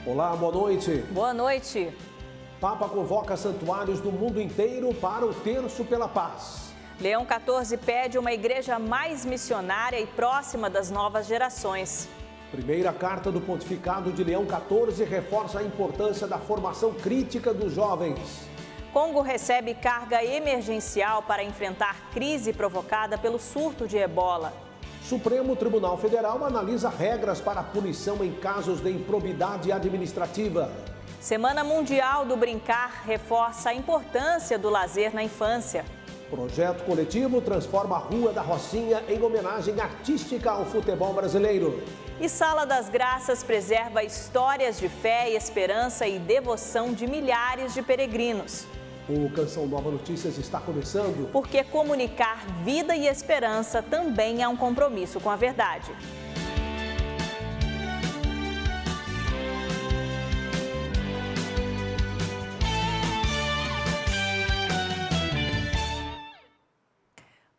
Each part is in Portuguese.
Olá, boa noite. Boa noite. Papa convoca santuários do mundo inteiro para o Terço pela Paz. Leão XIV pede uma igreja mais missionária e próxima das novas gerações. Primeira carta do pontificado de Leão XIV reforça a importância da formação crítica dos jovens. Congo recebe carga emergencial para enfrentar crise provocada pelo surto de ebola. Supremo Tribunal Federal analisa regras para punição em casos de improbidade administrativa. Semana Mundial do Brincar reforça a importância do lazer na infância. Projeto coletivo transforma a Rua da Rocinha em homenagem artística ao futebol brasileiro. E Sala das Graças preserva histórias de fé, esperança e devoção de milhares de peregrinos. O Canção Nova Notícias está começando. Porque comunicar vida e esperança também é um compromisso com a verdade.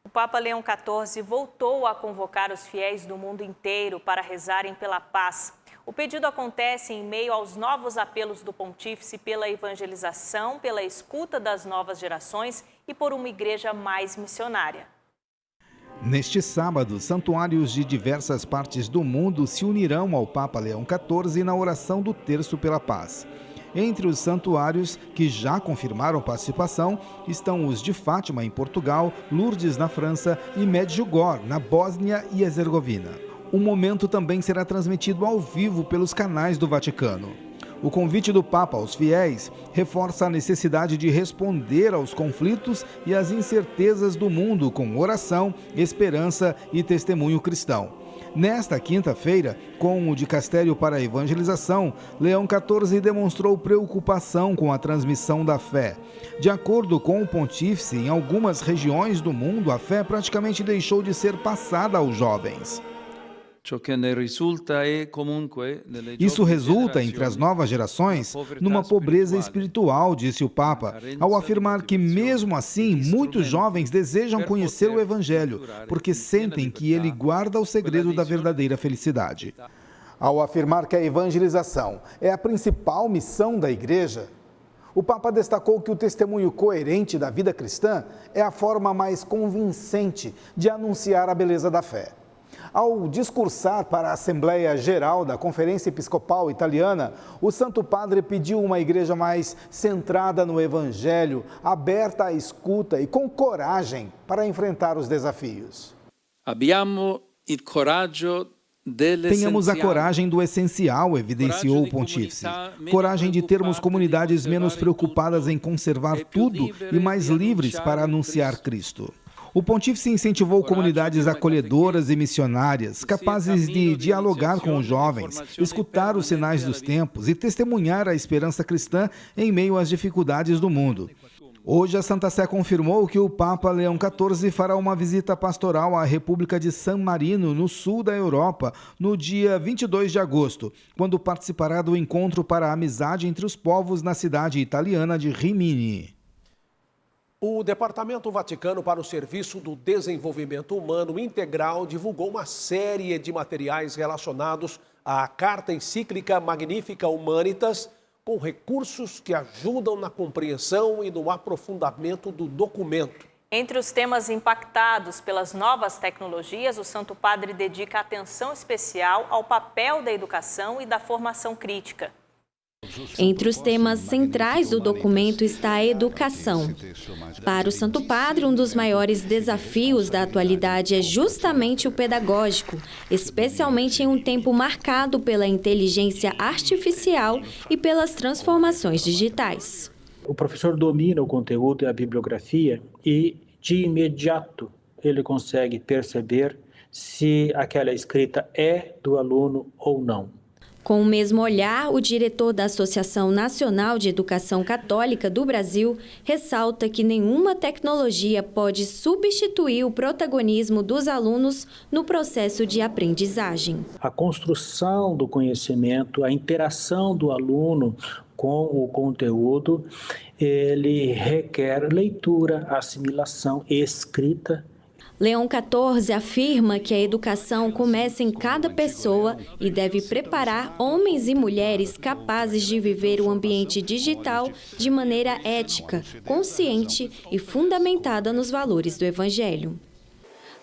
O Papa Leão XIV voltou a convocar os fiéis do mundo inteiro para rezarem pela paz. O pedido acontece em meio aos novos apelos do pontífice pela evangelização, pela escuta das novas gerações e por uma igreja mais missionária. Neste sábado, santuários de diversas partes do mundo se unirão ao Papa Leão XIV na oração do Terço pela Paz. Entre os santuários que já confirmaram participação estão os de Fátima, em Portugal, Lourdes, na França e Medjugorje, na Bósnia e Herzegovina. O momento também será transmitido ao vivo pelos canais do Vaticano. O convite do Papa aos fiéis reforça a necessidade de responder aos conflitos e às incertezas do mundo com oração, esperança e testemunho cristão. Nesta quinta-feira, com o Dicastério para a Evangelização, Leão XIV demonstrou preocupação com a transmissão da fé. De acordo com o pontífice, em algumas regiões do mundo, a fé praticamente deixou de ser passada aos jovens. Isso resulta, entre as novas gerações, numa pobreza espiritual, disse o Papa, ao afirmar que, mesmo assim, muitos jovens desejam conhecer o Evangelho, porque sentem que ele guarda o segredo da verdadeira felicidade. Ao afirmar que a evangelização é a principal missão da Igreja, o Papa destacou que o testemunho coerente da vida cristã é a forma mais convincente de anunciar a beleza da fé. Ao discursar para a Assembleia Geral da Conferência Episcopal Italiana, o Santo Padre pediu uma igreja mais centrada no Evangelho, aberta à escuta e com coragem para enfrentar os desafios. Tenhamos a coragem do essencial, evidenciou o pontífice. Coragem de termos comunidades menos preocupadas em conservar tudo e mais livres para anunciar Cristo. O pontífice incentivou comunidades acolhedoras e missionárias, capazes de dialogar com os jovens, escutar os sinais dos tempos e testemunhar a esperança cristã em meio às dificuldades do mundo. Hoje, a Santa Sé confirmou que o Papa Leão XIV fará uma visita pastoral à República de San Marino, no sul da Europa, no dia 22 de agosto, quando participará do encontro para a amizade entre os povos na cidade italiana de Rimini. O Departamento Vaticano para o Serviço do Desenvolvimento Humano Integral divulgou uma série de materiais relacionados à Carta Encíclica Magnificat Humanitas, com recursos que ajudam na compreensão e no aprofundamento do documento. Entre os temas impactados pelas novas tecnologias, o Santo Padre dedica atenção especial ao papel da educação e da formação crítica. Entre os temas centrais do documento está a educação. Para o Santo Padre, um dos maiores desafios da atualidade é justamente o pedagógico, especialmente em um tempo marcado pela inteligência artificial e pelas transformações digitais. O professor domina o conteúdo e a bibliografia e, de imediato, ele consegue perceber se aquela escrita é do aluno ou não. Com o mesmo olhar, o diretor da Associação Nacional de Educação Católica do Brasil ressalta que nenhuma tecnologia pode substituir o protagonismo dos alunos no processo de aprendizagem. A construção do conhecimento, a interação do aluno com o conteúdo, ele requer leitura, assimilação, escrita. Leão XIV afirma que a educação começa em cada pessoa e deve preparar homens e mulheres capazes de viver o ambiente digital de maneira ética, consciente e fundamentada nos valores do Evangelho.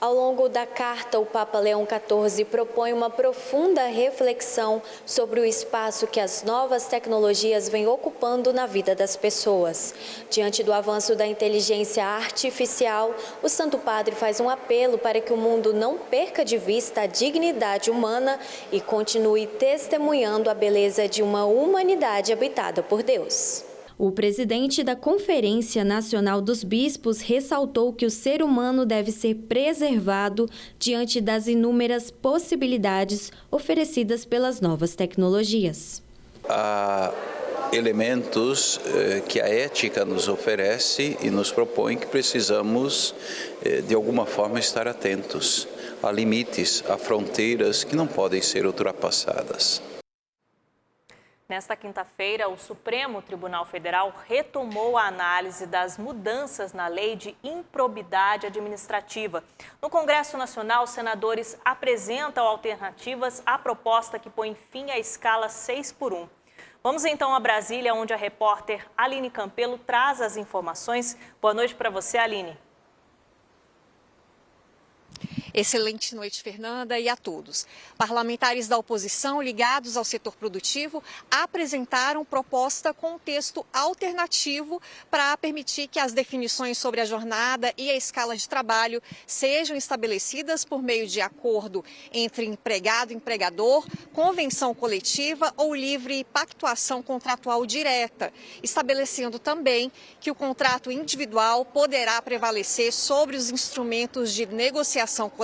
Ao longo da carta, o Papa Leão XIV propõe uma profunda reflexão sobre o espaço que as novas tecnologias vêm ocupando na vida das pessoas. Diante do avanço da inteligência artificial, o Santo Padre faz um apelo para que o mundo não perca de vista a dignidade humana e continue testemunhando a beleza de uma humanidade habitada por Deus. O presidente da Conferência Nacional dos Bispos ressaltou que o ser humano deve ser preservado diante das inúmeras possibilidades oferecidas pelas novas tecnologias. Há elementos que a ética nos oferece e nos propõe que precisamos, de alguma forma, estar atentos. Há limites, há fronteiras que não podem ser ultrapassadas. Nesta quinta-feira, o Supremo Tribunal Federal retomou a análise das mudanças na lei de improbidade administrativa. No Congresso Nacional, os senadores apresentam alternativas à proposta que põe fim à escala 6x1. Vamos então a Brasília, onde a repórter Aline Campelo traz as informações. Boa noite para você, Aline. Excelente noite, Fernanda, e a todos. Parlamentares da oposição ligados ao setor produtivo apresentaram proposta com um texto alternativo para permitir que as definições sobre a jornada e a escala de trabalho sejam estabelecidas por meio de acordo entre empregado e empregador, convenção coletiva ou livre pactuação contratual direta, estabelecendo também que o contrato individual poderá prevalecer sobre os instrumentos de negociação coletiva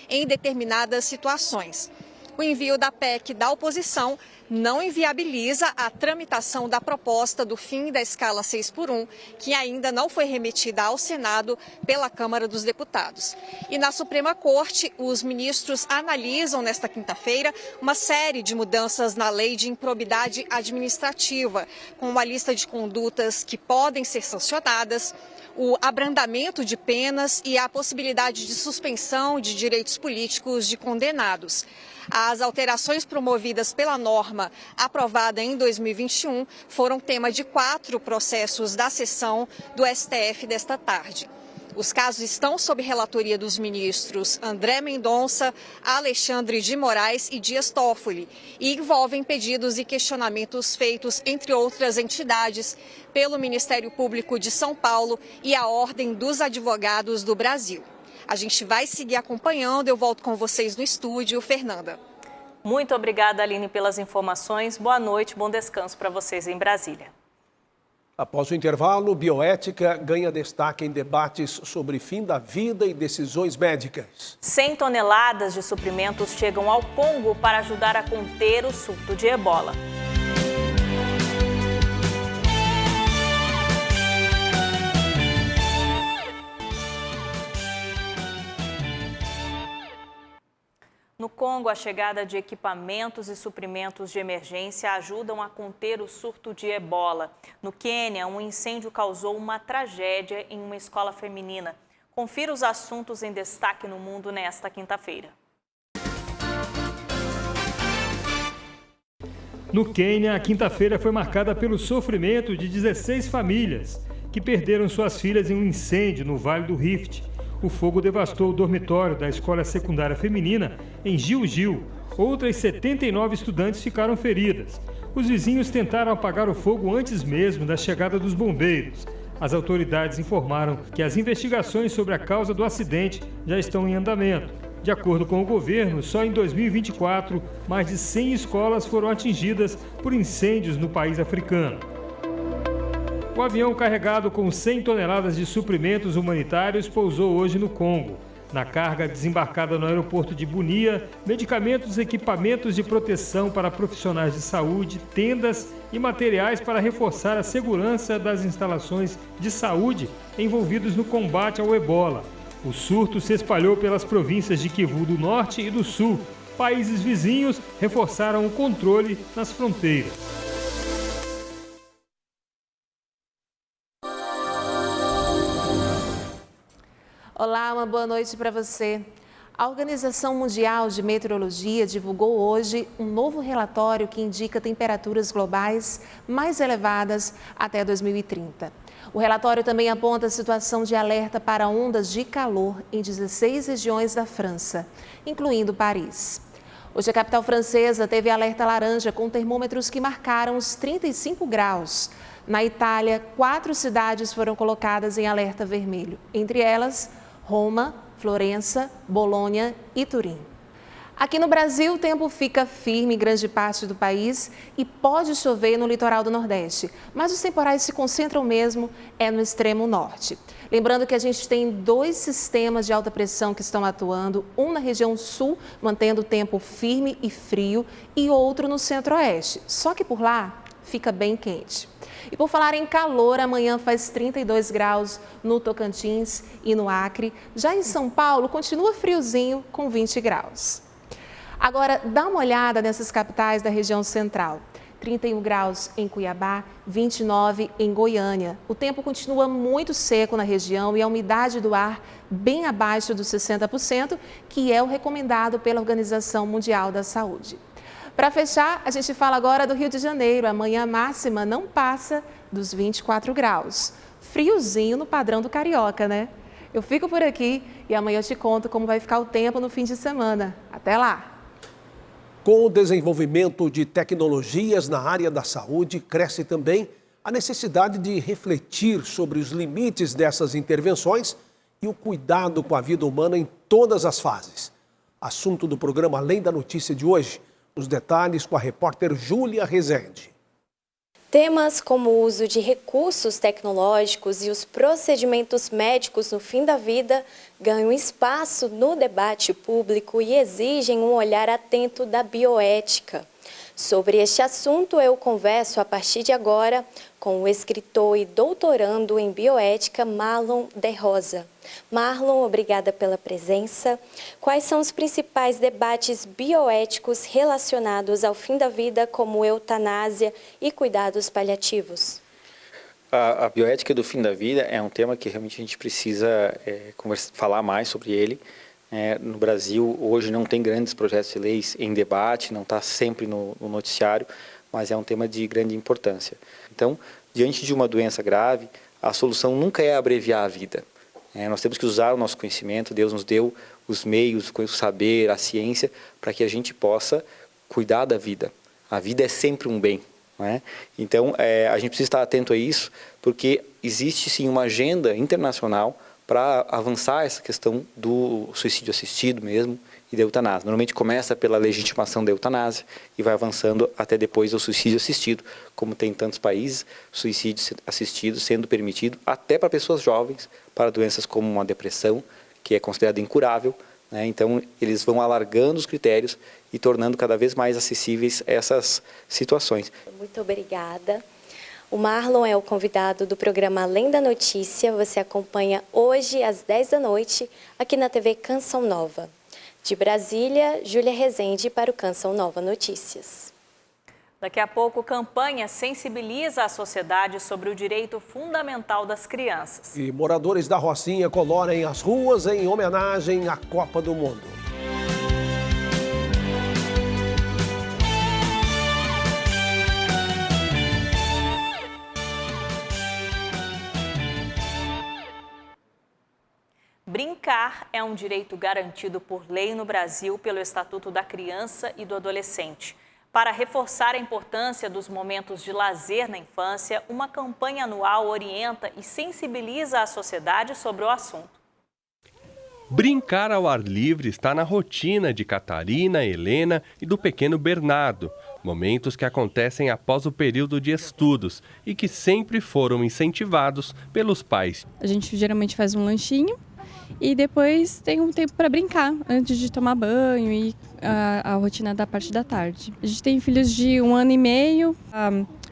em determinadas situações. O envio da PEC da oposição não inviabiliza a tramitação da proposta do fim da escala 6x1, que ainda não foi remetida ao Senado pela Câmara dos Deputados. E na Suprema Corte, os ministros analisam nesta quinta-feira uma série de mudanças na lei de improbidade administrativa, com uma lista de condutas que podem ser sancionadas, o abrandamento de penas e a possibilidade de suspensão de direitos políticos de condenados. As alterações promovidas pela norma aprovada em 2021 foram tema de 4 processos da sessão do STF desta tarde. Os casos estão sob relatoria dos ministros André Mendonça, Alexandre de Moraes e Dias Toffoli e envolvem pedidos e questionamentos feitos, entre outras entidades, pelo Ministério Público de São Paulo e a Ordem dos Advogados do Brasil. A gente vai seguir acompanhando, eu volto com vocês no estúdio. Fernanda. Muito obrigada, Aline, pelas informações. Boa noite, bom descanso para vocês em Brasília. Após o intervalo, bioética ganha destaque em debates sobre fim da vida e decisões médicas. 100 toneladas de suprimentos chegam ao Congo para ajudar a conter o surto de ebola. No Congo, a chegada de equipamentos e suprimentos de emergência ajudam a conter o surto de ebola. No Quênia, um incêndio causou uma tragédia em uma escola feminina. Confira os assuntos em destaque no mundo nesta quinta-feira. No Quênia, a quinta-feira foi marcada pelo sofrimento de 16 famílias que perderam suas filhas em um incêndio no Vale do Rift. O fogo devastou o dormitório da escola secundária feminina em Gil-Gil. Outras 79 estudantes ficaram feridas. Os vizinhos tentaram apagar o fogo antes mesmo da chegada dos bombeiros. As autoridades informaram que as investigações sobre a causa do acidente já estão em andamento. De acordo com o governo, só em 2024, mais de 100 escolas foram atingidas por incêndios no país africano. O avião carregado com 100 toneladas de suprimentos humanitários pousou hoje no Congo. Na carga desembarcada no aeroporto de Bunia, medicamentos, equipamentos de proteção para profissionais de saúde, tendas e materiais para reforçar a segurança das instalações de saúde envolvidos no combate ao ebola. O surto se espalhou pelas províncias de Kivu do Norte e do Sul. Países vizinhos reforçaram o controle nas fronteiras. Olá, uma boa noite para você. A Organização Mundial de Meteorologia divulgou hoje um novo relatório que indica temperaturas globais mais elevadas até 2030. O relatório também aponta a situação de alerta para ondas de calor em 16 regiões da França, incluindo Paris. Hoje a capital francesa teve alerta laranja com termômetros que marcaram os 35 graus. Na Itália, 4 cidades foram colocadas em alerta vermelho, entre elas Roma, Florença, Bolonha e Turim. Aqui no Brasil, o tempo fica firme em grande parte do país e pode chover no litoral do Nordeste, mas os temporais se concentram mesmo no extremo norte. Lembrando que a gente tem 2 sistemas de alta pressão que estão atuando, um na região sul, mantendo o tempo firme e frio, e outro no centro-oeste, só que por lá fica bem quente. E por falar em calor, amanhã faz 32 graus no Tocantins e no Acre. Já em São Paulo, continua friozinho com 20 graus. Agora, dá uma olhada nessas capitais da região central. 31 graus em Cuiabá, 29 em Goiânia. O tempo continua muito seco na região e a umidade do ar bem abaixo dos 60%, que é o recomendado pela Organização Mundial da Saúde. Para fechar, a gente fala agora do Rio de Janeiro. Amanhã a máxima não passa dos 24 graus. Friozinho no padrão do carioca, né? Eu fico por aqui e amanhã eu te conto como vai ficar o tempo no fim de semana. Até lá! Com o desenvolvimento de tecnologias na área da saúde, cresce também a necessidade de refletir sobre os limites dessas intervenções e o cuidado com a vida humana em todas as fases. Assunto do programa Além da Notícia de hoje. Os detalhes com a repórter Júlia Rezende. Temas como o uso de recursos tecnológicos e os procedimentos médicos no fim da vida ganham espaço no debate público e exigem um olhar atento da bioética. Sobre este assunto, eu converso a partir de agora com o escritor e doutorando em bioética Marlon de Rosa. Marlon, obrigada pela presença. Quais são os principais debates bioéticos relacionados ao fim da vida, como eutanásia e cuidados paliativos? A bioética do fim da vida é um tema que realmente a gente precisa falar mais sobre ele. No Brasil, hoje não tem grandes projetos de leis em debate, não está sempre no noticiário, mas é um tema de grande importância. Então, diante de uma doença grave, a solução nunca é abreviar a vida. Nós temos que usar o nosso conhecimento, Deus nos deu os meios, o saber, a ciência, para que a gente possa cuidar da vida. A vida é sempre um bem. Não é? Então, a gente precisa estar atento a isso, porque existe sim uma agenda internacional para avançar essa questão do suicídio assistido mesmo e da eutanásia. Normalmente começa pela legitimação da eutanásia e vai avançando até depois o suicídio assistido, como tem em tantos países, suicídio assistido sendo permitido até para pessoas jovens, para doenças como uma depressão, que é considerada incurável, né? Então, eles vão alargando os critérios e tornando cada vez mais acessíveis essas situações. Muito obrigada. O Marlon é o convidado do programa Além da Notícia. Você acompanha hoje às 10 da noite aqui na TV Canção Nova. De Brasília, Júlia Rezende para o Canção Nova Notícias. Daqui a pouco, campanha sensibiliza a sociedade sobre o direito fundamental das crianças. E moradores da Rocinha colorem as ruas em homenagem à Copa do Mundo. Brincar é um direito garantido por lei no Brasil pelo Estatuto da Criança e do Adolescente. Para reforçar a importância dos momentos de lazer na infância, uma campanha anual orienta e sensibiliza a sociedade sobre o assunto. Brincar ao ar livre está na rotina de Catarina, Helena e do pequeno Bernardo. Momentos que acontecem após o período de estudos e que sempre foram incentivados pelos pais. A gente geralmente faz um lanchinho e depois tem um tempo para brincar, antes de tomar banho e a rotina da parte da tarde. A gente tem filhos de 1 ano e meio a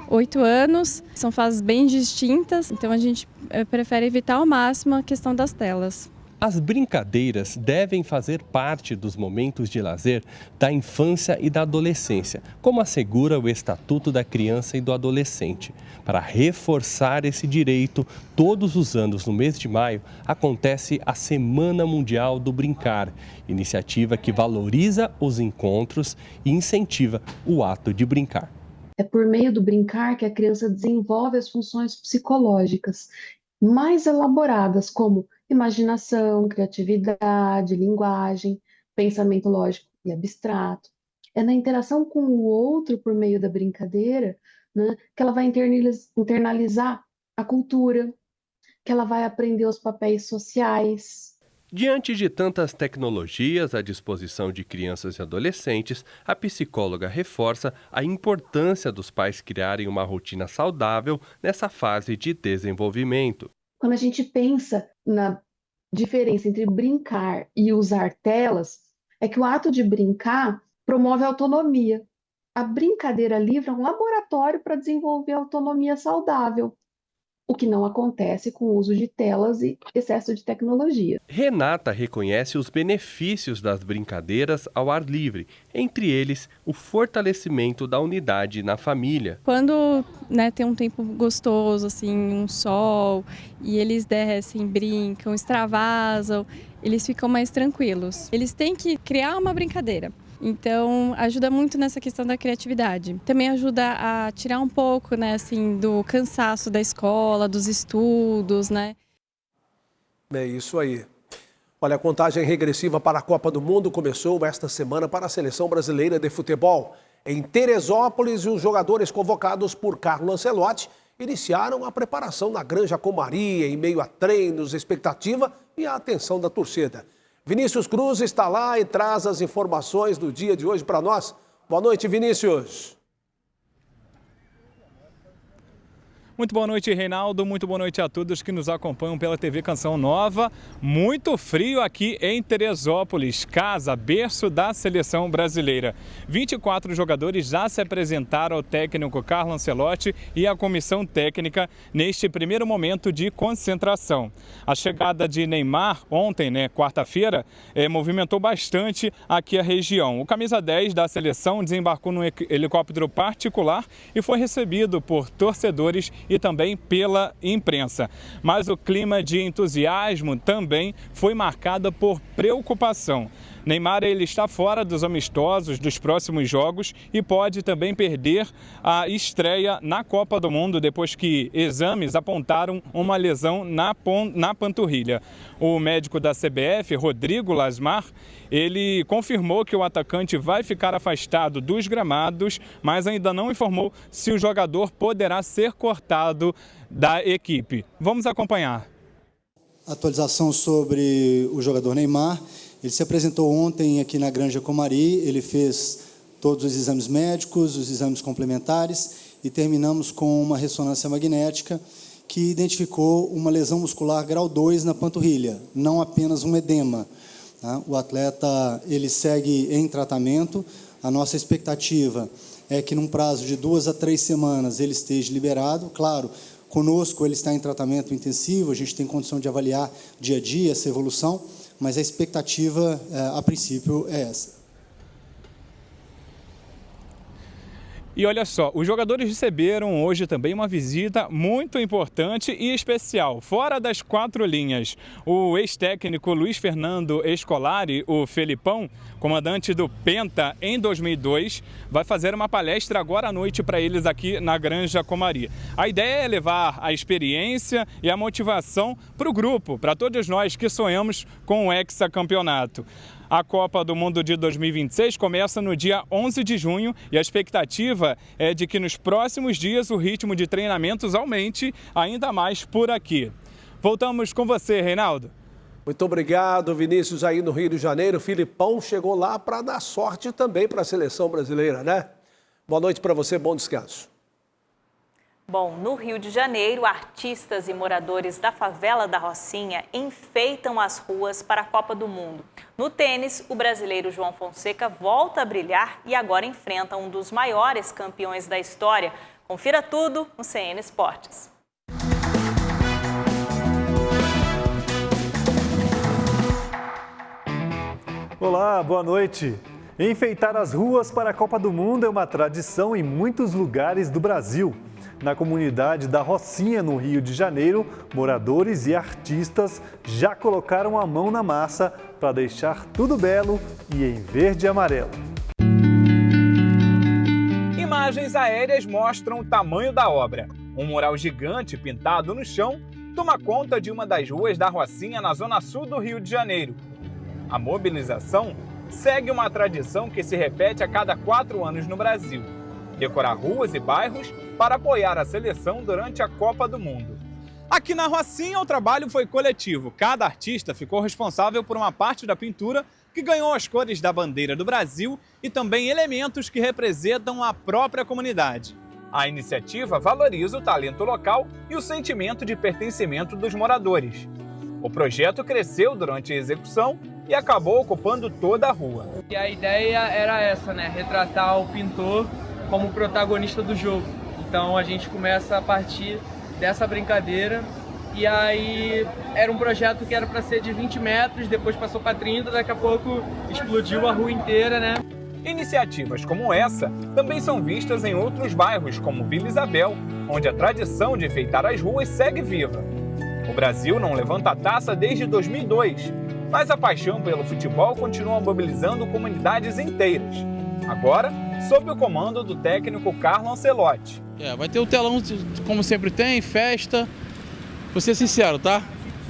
8 anos, são fases bem distintas, então a gente prefere evitar ao máximo a questão das telas. As brincadeiras devem fazer parte dos momentos de lazer da infância e da adolescência, como assegura o Estatuto da Criança e do Adolescente. Para reforçar esse direito, todos os anos, no mês de maio, acontece a Semana Mundial do Brincar, iniciativa que valoriza os encontros e incentiva o ato de brincar. É por meio do brincar que a criança desenvolve as funções psicológicas mais elaboradas, como imaginação, criatividade, linguagem, pensamento lógico e abstrato. É na interação com o outro por meio da brincadeira, né, que ela vai internalizar a cultura, que ela vai aprender os papéis sociais. Diante de tantas tecnologias à disposição de crianças e adolescentes, a psicóloga reforça a importância dos pais criarem uma rotina saudável nessa fase de desenvolvimento. Quando a gente pensa na diferença entre brincar e usar telas, é que o ato de brincar promove a autonomia. A brincadeira livre é um laboratório para desenvolver a autonomia saudável, o que não acontece com o uso de telas e excesso de tecnologia. Renata reconhece os benefícios das brincadeiras ao ar livre, entre eles o fortalecimento da unidade na família. Quando tem um tempo gostoso, assim, um sol, e eles descem, brincam, extravasam, eles ficam mais tranquilos. Eles têm que criar uma brincadeira. Então, ajuda muito nessa questão da criatividade. Também ajuda a tirar um pouco, do cansaço da escola, dos estudos, É isso aí. Olha, a contagem regressiva para a Copa do Mundo começou esta semana para a Seleção Brasileira de Futebol. Em Teresópolis, os jogadores convocados por Carlo Ancelotti iniciaram a preparação na Granja Comari, em meio a treinos, expectativa e a atenção da torcida. Vinícius Cruz está lá e traz as informações do dia de hoje para nós. Boa noite, Vinícius. Muito boa noite, Reinaldo. Muito boa noite a todos que nos acompanham pela TV Canção Nova. Muito frio aqui em Teresópolis, casa, berço da seleção brasileira. 24 jogadores já se apresentaram ao técnico Carlo Ancelotti e à comissão técnica neste primeiro momento de concentração. A chegada de Neymar ontem, quarta-feira, movimentou bastante aqui a região. O camisa 10 da seleção desembarcou num helicóptero particular e foi recebido por torcedores e também pela imprensa. Mas o clima de entusiasmo também foi marcado por preocupação. Neymar ele está fora dos amistosos dos próximos jogos e pode também perder a estreia na Copa do Mundo depois que exames apontaram uma lesão na panturrilha. O médico da CBF, Rodrigo Lasmar, ele confirmou que o atacante vai ficar afastado dos gramados, mas ainda não informou se o jogador poderá ser cortado da equipe. Vamos acompanhar. Atualização sobre o jogador Neymar. Ele se apresentou ontem aqui na Granja Comari, ele fez todos os exames médicos, os exames complementares e terminamos com uma ressonância magnética que identificou uma lesão muscular grau 2 na panturrilha, não apenas um edema. O atleta ele segue em tratamento, a nossa expectativa é que num prazo de 2 a 3 semanas ele esteja liberado, claro, conosco ele está em tratamento intensivo, a gente tem condição de avaliar dia a dia essa evolução, mas a expectativa, a princípio, é essa. E olha só, os jogadores receberam hoje também uma visita muito importante e especial, fora das 4 linhas. O ex-técnico Luiz Fernando Scolari, o Felipão, comandante do Penta em 2002, vai fazer uma palestra agora à noite para eles aqui na Granja Comari. A ideia é levar a experiência e a motivação para o grupo, para todos nós que sonhamos com o hexacampeonato. A Copa do Mundo de 2026 começa no dia 11 de junho e a expectativa é de que nos próximos dias o ritmo de treinamentos aumente ainda mais por aqui. Voltamos com você, Reinaldo. Muito obrigado, Vinícius, aí no Rio de Janeiro. O Filipão chegou lá para dar sorte também para a seleção brasileira, né? Boa noite para você, bom descanso. Bom, no Rio de Janeiro, artistas e moradores da favela da Rocinha enfeitam as ruas para a Copa do Mundo. No tênis, o brasileiro João Fonseca volta a brilhar e agora enfrenta um dos maiores campeões da história. Confira tudo no CN Esportes. Olá, boa noite. Enfeitar as ruas para a Copa do Mundo é uma tradição em muitos lugares do Brasil. Na comunidade da Rocinha, no Rio de Janeiro, moradores e artistas já colocaram a mão na massa para deixar tudo belo e em verde e amarelo. Imagens aéreas mostram o tamanho da obra. Um mural gigante pintado no chão toma conta de uma das ruas da Rocinha, na zona sul do Rio de Janeiro. A mobilização segue uma tradição que se repete a cada 4 anos no Brasil: decorar ruas e bairros para apoiar a seleção durante a Copa do Mundo. Aqui na Rocinha, o trabalho foi coletivo. Cada artista ficou responsável por uma parte da pintura que ganhou as cores da bandeira do Brasil e também elementos que representam a própria comunidade. A iniciativa valoriza o talento local e o sentimento de pertencimento dos moradores. O projeto cresceu durante a execução e acabou ocupando toda a rua. E a ideia era essa, né? Retratar o pintor como protagonista do jogo. Então a gente começa a partir dessa brincadeira. E aí era um projeto que era para ser de 20 metros, depois passou para 30, daqui a pouco explodiu a rua inteira, né? Iniciativas como essa também são vistas em outros bairros, como Vila Isabel, onde a tradição de enfeitar as ruas segue viva. O Brasil não levanta a taça desde 2002, mas a paixão pelo futebol continua mobilizando comunidades inteiras. Agora, sob o comando do técnico Carlo Ancelotti. Vai ter o telão, como sempre tem, festa. Vou ser sincero, tá?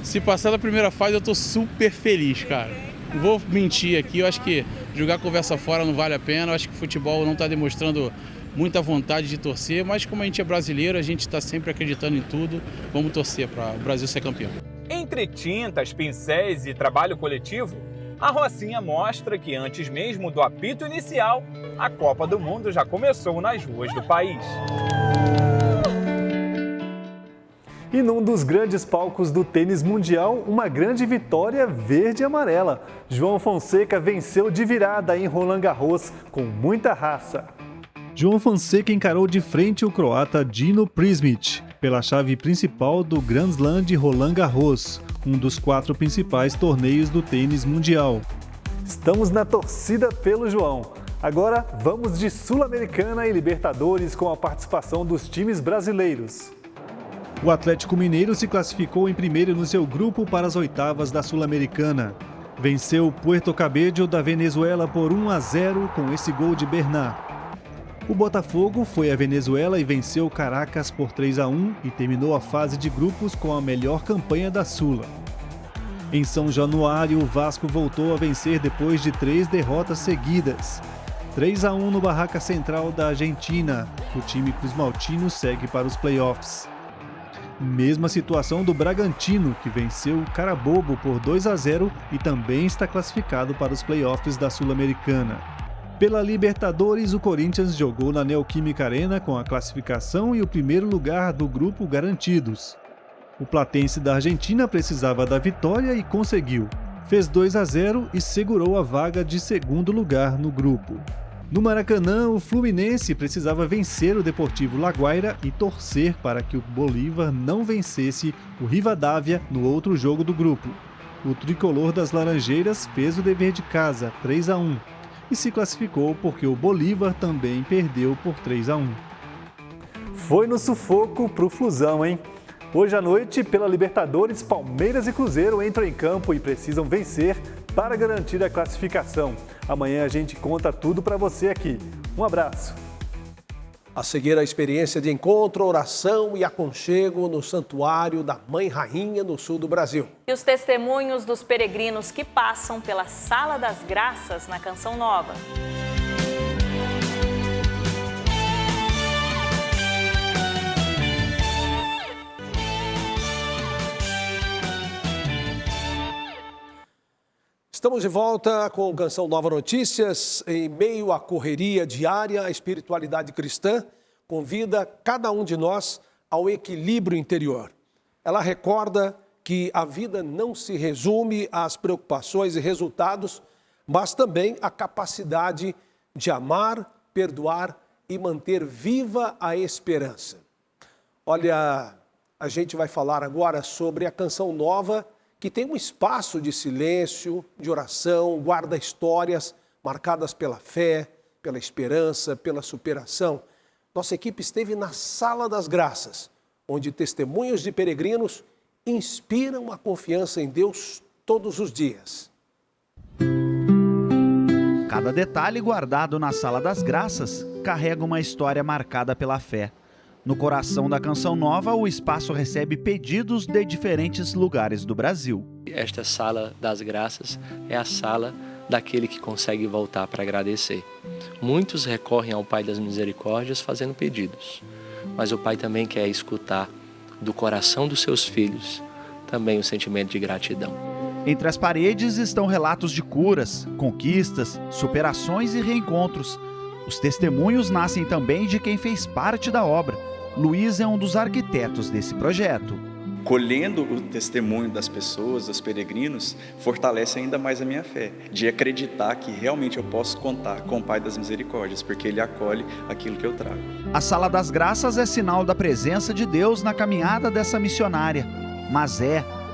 Se passar da primeira fase, eu tô super feliz, cara. Não vou mentir aqui, eu acho que jogar conversa fora não vale a pena. Eu acho que o futebol não tá demonstrando muita vontade de torcer, mas como a gente é brasileiro, a gente está sempre acreditando em tudo. Vamos torcer para o Brasil ser campeão. Entre tintas, pincéis e trabalho coletivo, a Rocinha mostra que antes mesmo do apito inicial, a Copa do Mundo já começou nas ruas do país. E num dos grandes palcos do tênis mundial, uma grande vitória verde e amarela. João Fonseca venceu de virada em Roland Garros com muita raça. João Fonseca encarou de frente o croata Dino Prismic pela chave principal do Grand Slam de Roland Garros, um dos 4 principais torneios do tênis mundial. Estamos na torcida pelo João. Agora vamos de Sul-Americana e Libertadores com a participação dos times brasileiros. O Atlético Mineiro se classificou em primeiro no seu grupo para as oitavas da Sul-Americana. Venceu o Puerto Cabello da Venezuela por 1-0 com esse gol de Bernat. O Botafogo foi à Venezuela e venceu o Caracas por 3-1 e terminou a fase de grupos com a melhor campanha da Sula. Em São Januário, o Vasco voltou a vencer depois de 3 derrotas seguidas. 3-1 no Barraca Central da Argentina. O time cruzmaltino segue para os playoffs. Mesma situação do Bragantino, que venceu o Carabobo por 2-0 e também está classificado para os playoffs da Sul-Americana. Pela Libertadores, o Corinthians jogou na Neoquímica Arena com a classificação e o primeiro lugar do grupo garantidos. O Platense da Argentina precisava da vitória e conseguiu. Fez 2-0 e segurou a vaga de segundo lugar no grupo. No Maracanã, o Fluminense precisava vencer o Deportivo Laguaira e torcer para que o Bolívar não vencesse o Rivadavia no outro jogo do grupo. O tricolor das Laranjeiras fez o dever de casa, 3-1, e se classificou porque o Bolívar também perdeu por 3-1. Foi no sufoco pro Flusão, hein? Hoje à noite, pela Libertadores, Palmeiras e Cruzeiro entram em campo e precisam vencer para garantir a classificação. Amanhã a gente conta tudo para você aqui. Um abraço. A seguir, a experiência de encontro, oração e aconchego no Santuário da Mãe Rainha, no sul do Brasil. E os testemunhos dos peregrinos que passam pela Sala das Graças na Canção Nova. Estamos de volta com Canção Nova Notícias. Em meio à correria diária, a espiritualidade cristã convida cada um de nós ao equilíbrio interior. Ela recorda que a vida não se resume às preocupações e resultados, mas também à capacidade de amar, perdoar e manter viva a esperança. Olha, a gente vai falar agora sobre a Canção Nova que tem um espaço de silêncio, de oração, guarda histórias marcadas pela fé, pela esperança, pela superação. Nossa equipe esteve na Sala das Graças, onde testemunhos de peregrinos inspiram a confiança em Deus todos os dias. Cada detalhe guardado na Sala das Graças carrega uma história marcada pela fé. No coração da Canção Nova, o espaço recebe pedidos de diferentes lugares do Brasil. Esta Sala das Graças é a sala daquele que consegue voltar para agradecer. Muitos recorrem ao Pai das Misericórdias fazendo pedidos, mas o Pai também quer escutar do coração dos seus filhos também o sentimento de gratidão. Entre as paredes estão relatos de curas, conquistas, superações e reencontros. Os testemunhos nascem também de quem fez parte da obra. Luiz é um dos arquitetos desse projeto. Colhendo o testemunho das pessoas, dos peregrinos, fortalece ainda mais a minha fé, de acreditar que realmente eu posso contar com o Pai das Misericórdias, porque Ele acolhe aquilo que eu trago. A Sala das Graças é sinal da presença de Deus na caminhada dessa missionária, mas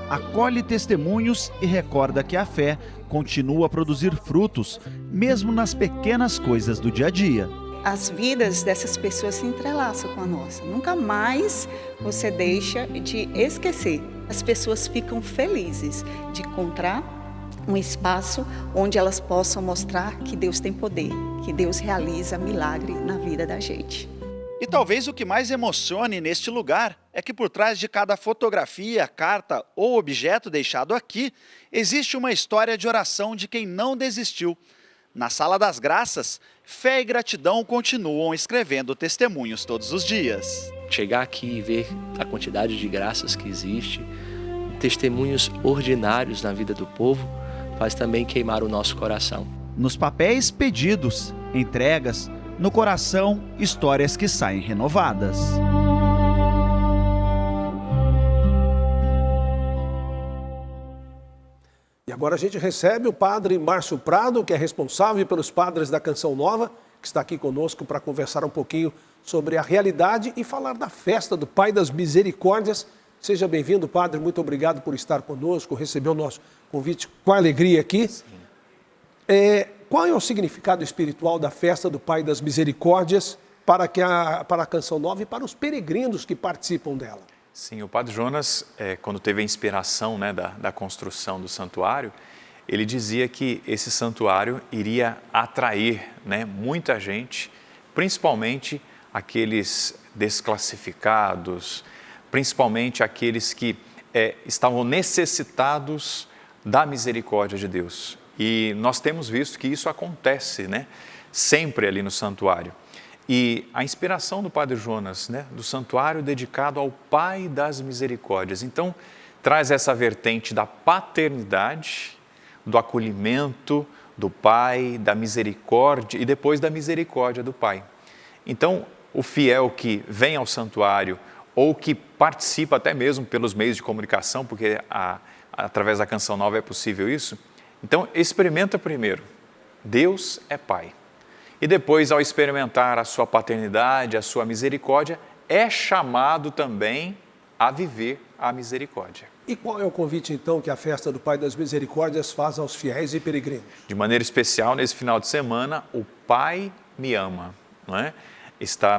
acolhe testemunhos e recorda que a fé continua a produzir frutos, mesmo nas pequenas coisas do dia a dia. As vidas dessas pessoas se entrelaçam com a nossa. Nunca mais você deixa de esquecer. As pessoas ficam felizes de encontrar um espaço onde elas possam mostrar que Deus tem poder, que Deus realiza milagre na vida da gente. E talvez o que mais emocione neste lugar é que por trás de cada fotografia, carta ou objeto deixado aqui, existe uma história de oração de quem não desistiu. Na Sala das Graças, fé e gratidão continuam escrevendo testemunhos todos os dias. Chegar aqui e ver a quantidade de graças que existe, testemunhos ordinários na vida do povo, faz também queimar o nosso coração. Nos papéis, pedidos, entregas, no coração, histórias que saem renovadas. E agora a gente recebe o padre Márcio Prado, que é responsável pelos padres da Canção Nova, que está aqui conosco para conversar um pouquinho sobre a realidade e falar da festa do Pai das Misericórdias. Seja bem-vindo, padre, muito obrigado por estar conosco, receber o nosso convite com alegria aqui. Qual é o significado espiritual da festa do Pai das Misericórdias para a Canção Nova e para os peregrinos que participam dela? Sim, o padre Jonas, quando teve a inspiração da construção do santuário, ele dizia que esse santuário iria atrair muita gente, principalmente aqueles desclassificados, principalmente aqueles que estavam necessitados da misericórdia de Deus. E nós temos visto que isso acontece sempre ali no santuário. E a inspiração do padre Jonas, do santuário dedicado ao Pai das Misericórdias. Então, traz essa vertente da paternidade, do acolhimento do Pai, da misericórdia e depois da misericórdia do Pai. Então, o fiel que vem ao santuário ou que participa até mesmo pelos meios de comunicação, porque através da Canção Nova é possível isso, então experimenta primeiro, Deus é Pai. E depois, ao experimentar a sua paternidade, a sua misericórdia, é chamado também a viver a misericórdia. E qual é o convite, então, que a festa do Pai das Misericórdias faz aos fiéis e peregrinos? De maneira especial, nesse final de semana, o Pai me ama, não é? Está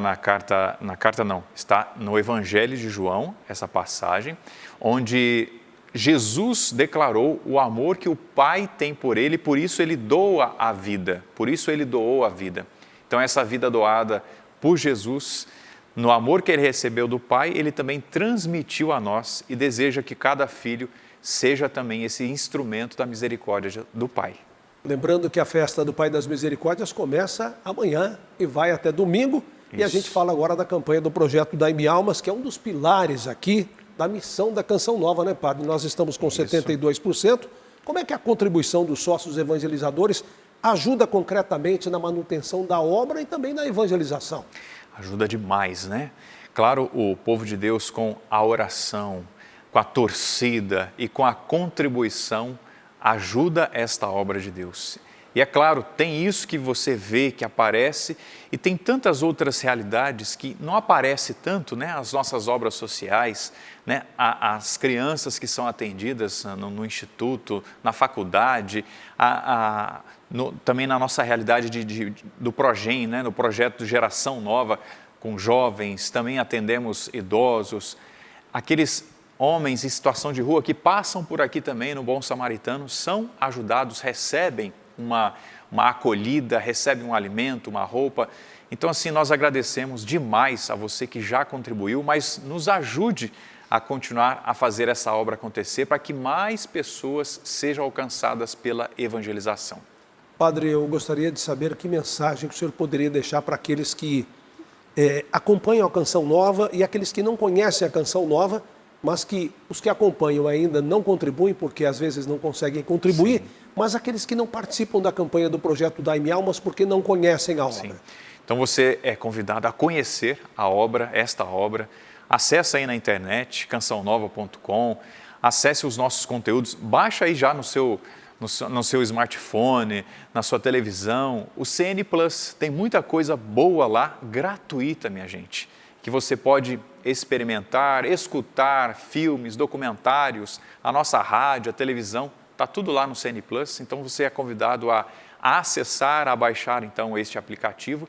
está no Evangelho de João, essa passagem, onde Jesus declarou o amor que o Pai tem por ele, por isso ele doa a vida, por isso ele doou a vida. Então essa vida doada por Jesus, no amor que ele recebeu do Pai, ele também transmitiu a nós e deseja que cada filho seja também esse instrumento da misericórdia do Pai. Lembrando que a festa do Pai das Misericórdias começa amanhã e vai até domingo. Isso. E a gente fala agora da campanha do projeto Dai-me Almas, que é um dos pilares aqui da missão da Canção Nova, né, padre? Nós estamos com 72%. Como é que a contribuição dos sócios evangelizadores ajuda concretamente na manutenção da obra e também na evangelização? Ajuda demais, né? Claro, o povo de Deus com a oração, com a torcida e com a contribuição ajuda esta obra de Deus. E é claro, tem isso que você vê, que aparece, e tem tantas outras realidades que não aparece tanto, né? As nossas obras sociais, né? As crianças que são atendidas no instituto, na faculdade, também na nossa realidade do Progem, né? No projeto de Geração Nova, com jovens, também atendemos idosos, aqueles homens em situação de rua que passam por aqui também no Bom Samaritano, são ajudados, recebem uma acolhida, recebem um alimento, uma roupa. Então, assim, nós agradecemos demais a você que já contribuiu, mas nos ajude a continuar a fazer essa obra acontecer para que mais pessoas sejam alcançadas pela evangelização. Padre, eu gostaria de saber que mensagem que o senhor poderia deixar para aqueles que acompanham a Canção Nova e aqueles que não conhecem a Canção Nova, mas que os que acompanham ainda não contribuem, porque às vezes não conseguem contribuir, sim, mas aqueles que não participam da campanha do projeto Dai-me Almas porque não conhecem a obra. Sim. Então você é convidado a conhecer a obra, esta obra. Acesse aí na internet, cançãonova.com, acesse os nossos conteúdos, baixa aí já no seu smartphone, na sua televisão, o CN Plus. Tem muita coisa boa lá, gratuita, minha gente, que você pode experimentar, escutar filmes, documentários, a nossa rádio, a televisão, está tudo lá no CN Plus. Então você é convidado a acessar, a baixar então este aplicativo.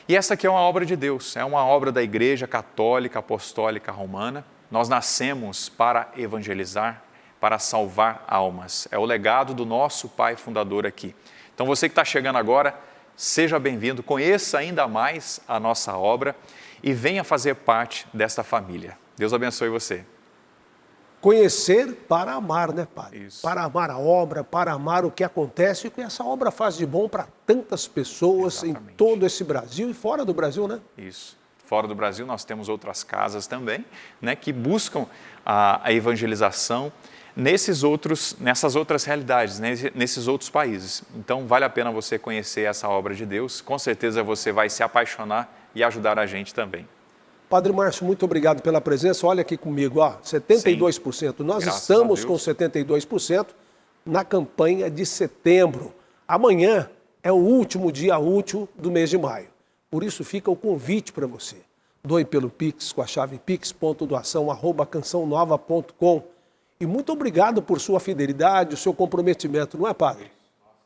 E essa aqui é uma obra de Deus, é uma obra da Igreja Católica Apostólica Romana. Nós nascemos para evangelizar, para salvar almas. É o legado do nosso Pai fundador aqui. Então você que está chegando agora, seja bem-vindo, conheça ainda mais a nossa obra e venha fazer parte desta família. Deus abençoe você. Conhecer para amar, né, Padre? Isso. Para amar a obra, para amar o que acontece e o que essa obra faz de bom para tantas pessoas. Exatamente. Em todo esse Brasil e fora do Brasil, né? Isso. Fora do Brasil nós temos outras casas também, né, que buscam a evangelização nessas outras realidades, né, nesses outros países. Então vale a pena você conhecer essa obra de Deus. Com certeza você vai se apaixonar e ajudar a gente também. Padre Márcio, muito obrigado pela presença. Olha aqui comigo, ó, 72%. Sim, nós estamos com 72% na campanha de setembro. Amanhã é o último dia útil do mês de maio. Por isso fica o convite para você. Doe pelo Pix com a chave pix.doação@cançãonova.com. E muito obrigado por sua fidelidade, o seu comprometimento, não é, Padre?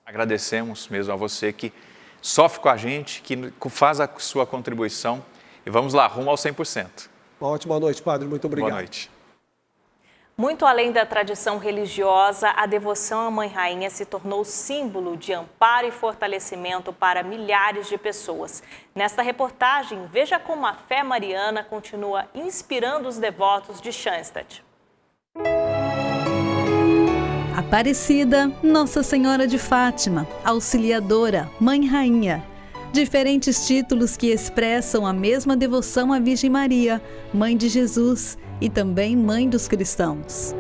Agradecemos mesmo a você que sofre com a gente, que faz a sua contribuição. E vamos lá, rumo ao 100%. Uma ótima noite, Padre. Muito obrigado. Boa noite. Muito além da tradição religiosa, a devoção à Mãe Rainha se tornou símbolo de amparo e fortalecimento para milhares de pessoas. Nesta reportagem, veja como a fé mariana continua inspirando os devotos de Schanstatt. Aparecida, Nossa Senhora de Fátima, Auxiliadora, Mãe Rainha. Diferentes títulos que expressam a mesma devoção à Virgem Maria, Mãe de Jesus e também Mãe dos cristãos.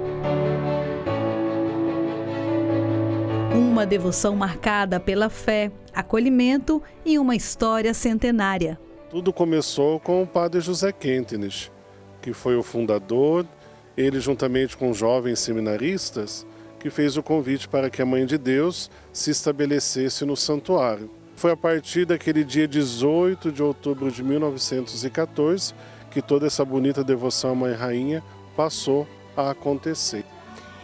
Uma devoção marcada pela fé, acolhimento e uma história centenária. Tudo começou com o padre José Quentenich, que foi o fundador, ele juntamente com jovens seminaristas, que fez o convite para que a Mãe de Deus se estabelecesse no santuário. Foi a partir daquele dia 18 de outubro de 1914 que toda essa bonita devoção à Mãe Rainha passou a acontecer.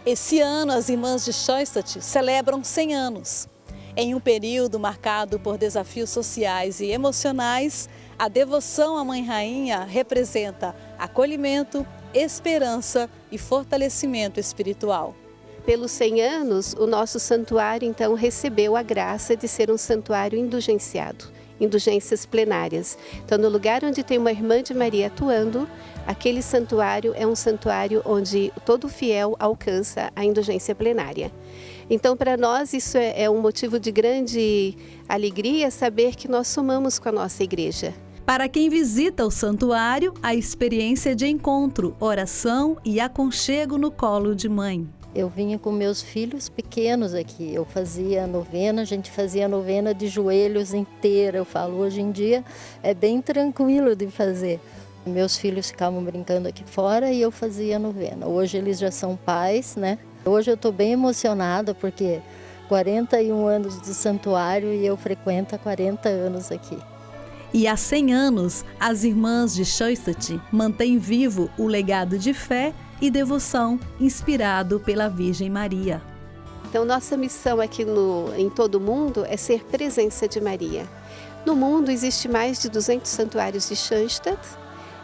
Esse ano, as irmãs de Schanstatt celebram 100 anos. Em um período marcado por desafios sociais e emocionais, a devoção à Mãe Rainha representa acolhimento, esperança e fortalecimento espiritual. Pelos 100 anos, o nosso santuário, então, recebeu a graça de ser um santuário indulgenciado, indulgências plenárias. Então, no lugar onde tem uma irmã de Maria atuando, aquele santuário é um santuário onde todo fiel alcança a indulgência plenária. Então, para nós, isso é um motivo de grande alegria saber que nós somamos com a nossa igreja. Para quem visita o santuário, a experiência de encontro, oração e aconchego no colo de mãe. Eu vinha com meus filhos pequenos aqui, eu fazia novena, a gente fazia novena de joelhos inteira, eu falo, hoje em dia é bem tranquilo de fazer. Meus filhos ficavam brincando aqui fora e eu fazia novena. Hoje eles já são pais, né? Hoje eu estou bem emocionada porque 41 anos de santuário e eu frequento há 40 anos aqui. E há 100 anos, as irmãs de Schoestatt mantêm vivo o legado de fé e devoção inspirado pela Virgem Maria. Então, nossa missão aqui em todo o mundo é ser presença de Maria. No mundo, existe mais de 200 santuários de Schoestatt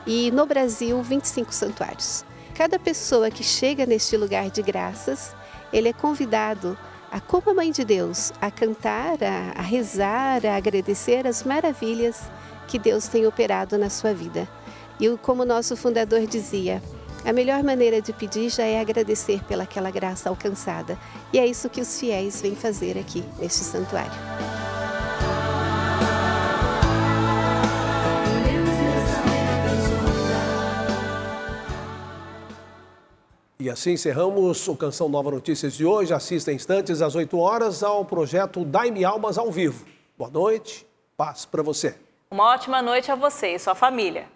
e no Brasil, 25 santuários. Cada pessoa que chega neste lugar de graças, ele é convidado a, como a Mãe de Deus, a cantar, a rezar, a agradecer as maravilhas que Deus tem operado na sua vida. E como o nosso fundador dizia, a melhor maneira de pedir já é agradecer pelaquela graça alcançada. E é isso que os fiéis vêm fazer aqui neste santuário. E assim encerramos o Canção Nova Notícias de hoje. Assista em instantes às 8 horas ao projeto Dai-me Almas ao vivo. Boa noite, paz para você. Uma ótima noite a você e sua família.